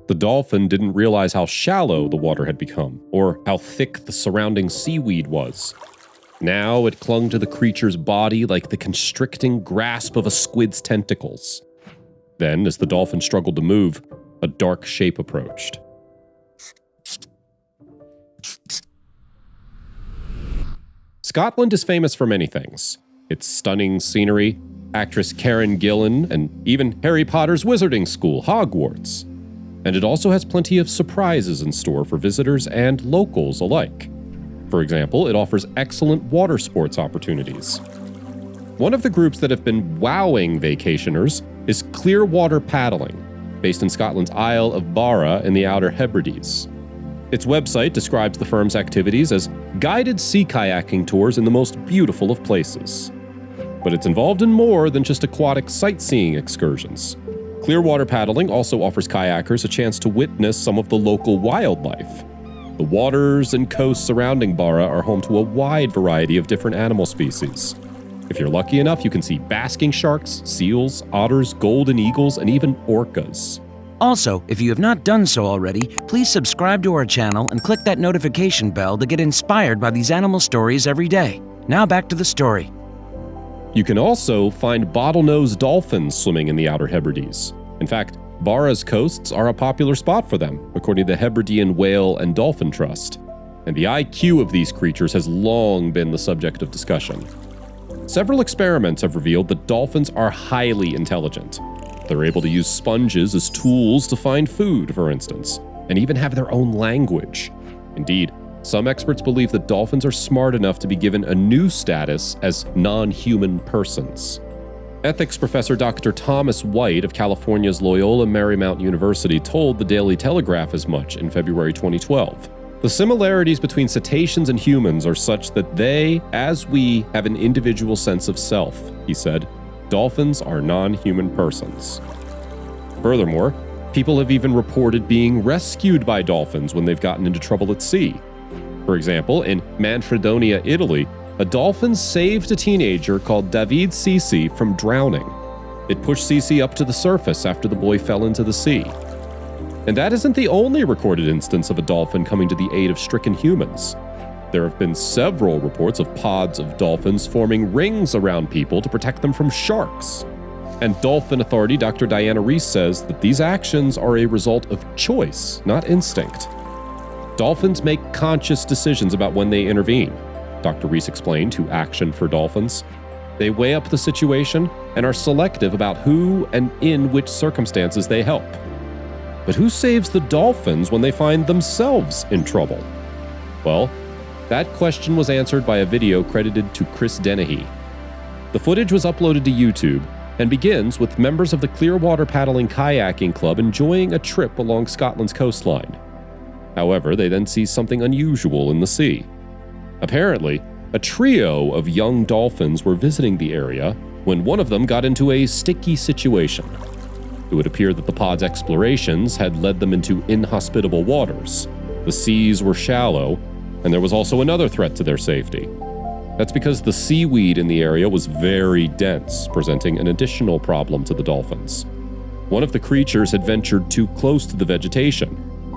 The dolphin didn't realize how shallow the water had become, or how thick the surrounding seaweed was. Now it clung to the creature's body like the constricting grasp of a squid's tentacles. Then, as the dolphin struggled to move, a dark shape approached. Scotland is famous for many things. Its stunning scenery, actress Karen Gillan, and even Harry Potter's wizarding school, Hogwarts. And it also has plenty of surprises in store for visitors and locals alike. For example, it offers excellent water sports opportunities. One of the groups that have been wowing vacationers is Clearwater Paddling, based in Scotland's Isle of Barra in the Outer Hebrides. Its website describes the firm's activities as guided sea kayaking tours in the most beautiful of places. But it's involved in more than just aquatic sightseeing excursions. Clearwater Paddling also offers kayakers a chance to witness some of the local wildlife. The waters and coasts surrounding Barra are home to a wide variety of different animal species. If you're lucky enough, you can see basking sharks, seals, otters, golden eagles, and even orcas. Also, if you have not done so already, please subscribe to our channel and click that notification bell to get inspired by these animal stories every day. Now back to the story. You can also find bottlenose dolphins swimming in the Outer Hebrides. In fact, Barra's coasts are a popular spot for them, according to the Hebridean Whale and Dolphin Trust. And the IQ of these creatures has long been the subject of discussion. Several experiments have revealed that dolphins are highly intelligent. They're able to use sponges as tools to find food, for instance, and even have their own language. Indeed, some experts believe that dolphins are smart enough to be given a new status as non-human persons. Ethics professor Dr. Thomas White of California's Loyola Marymount University told the Daily Telegraph as much in February 2012. The similarities between cetaceans and humans are such that they, as we, have an individual sense of self, he said. Dolphins are non-human persons. Furthermore, people have even reported being rescued by dolphins when they've gotten into trouble at sea. For example, in Manfredonia, Italy, a dolphin saved a teenager called David Sisi from drowning. It pushed Sisi up to the surface after the boy fell into the sea. And that isn't the only recorded instance of a dolphin coming to the aid of stricken humans. There have been several reports of pods of dolphins forming rings around people to protect them from sharks. And dolphin authority Dr. Diana Reese says that these actions are a result of choice, not instinct. Dolphins make conscious decisions about when they intervene, Dr. Reese explained to Action for Dolphins. They weigh up the situation and are selective about who and in which circumstances they help. But who saves the dolphins when they find themselves in trouble? Well, that question was answered by a video credited to Chris Dennehy. The footage was uploaded to YouTube and begins with members of the Clearwater Paddling Kayaking Club enjoying a trip along Scotland's coastline. However, they then see something unusual in the sea. Apparently, a trio of young dolphins were visiting the area when one of them got into a sticky situation. It would appear that the pod's explorations had led them into inhospitable waters. The seas were shallow, and there was also another threat to their safety. That's because the seaweed in the area was very dense, presenting an additional problem to the dolphins. One of the creatures had ventured too close to the vegetation,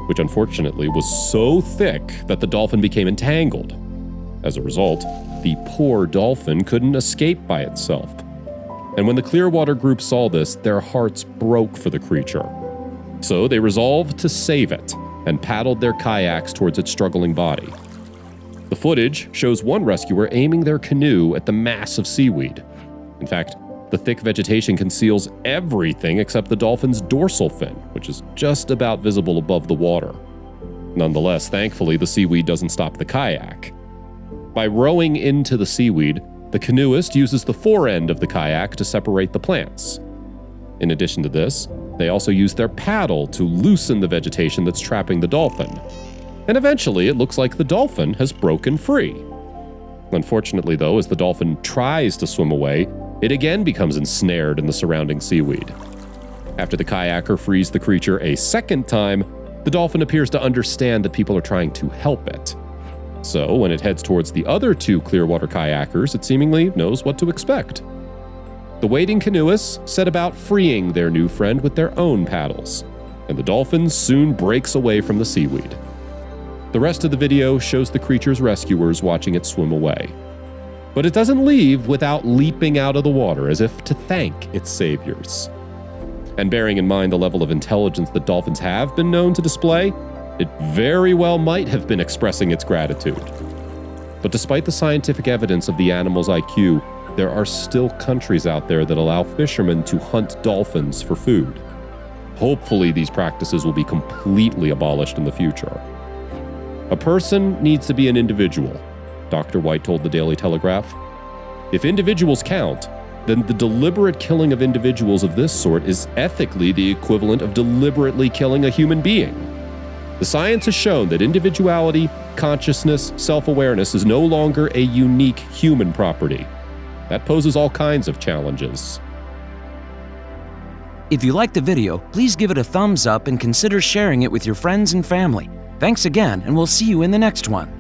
which unfortunately was so thick that the dolphin became entangled. As a result, the poor dolphin couldn't escape by itself. And when the Clearwater group saw this, their hearts broke for the creature. So they resolved to save it and paddled their kayaks towards its struggling body. The footage shows one rescuer aiming their canoe at the mass of seaweed. In fact, the thick vegetation conceals everything except the dolphin's dorsal fin, which is just about visible above the water. Nonetheless, thankfully, the seaweed doesn't stop the kayak. By rowing into the seaweed, the canoeist uses the fore end of the kayak to separate the plants. In addition to this, they also use their paddle to loosen the vegetation that's trapping the dolphin. And eventually, it looks like the dolphin has broken free. Unfortunately, though, as the dolphin tries to swim away, it again becomes ensnared in the surrounding seaweed. After the kayaker frees the creature a second time, the dolphin appears to understand that people are trying to help it. So, when it heads towards the other two Clearwater kayakers, it seemingly knows what to expect. The waiting canoeists set about freeing their new friend with their own paddles. and the dolphin soon breaks away from the seaweed. The rest of the video shows the creature's rescuers watching it swim away. But it doesn't leave without leaping out of the water as if to thank its saviors. And bearing in mind the level of intelligence that dolphins have been known to display, it very well might have been expressing its gratitude. But despite the scientific evidence of the animal's IQ, there are still countries out there that allow fishermen to hunt dolphins for food. Hopefully, these practices will be completely abolished in the future. A person needs to be an individual, Dr. White told the Daily Telegraph. If individuals count, then the deliberate killing of individuals of this sort is ethically the equivalent of deliberately killing a human being. The science has shown that individuality, consciousness, self-awareness is no longer a unique human property. That poses all kinds of challenges. If you liked the video, please give it a thumbs up and consider sharing it with your friends and family. Thanks again, and we'll see you in the next one.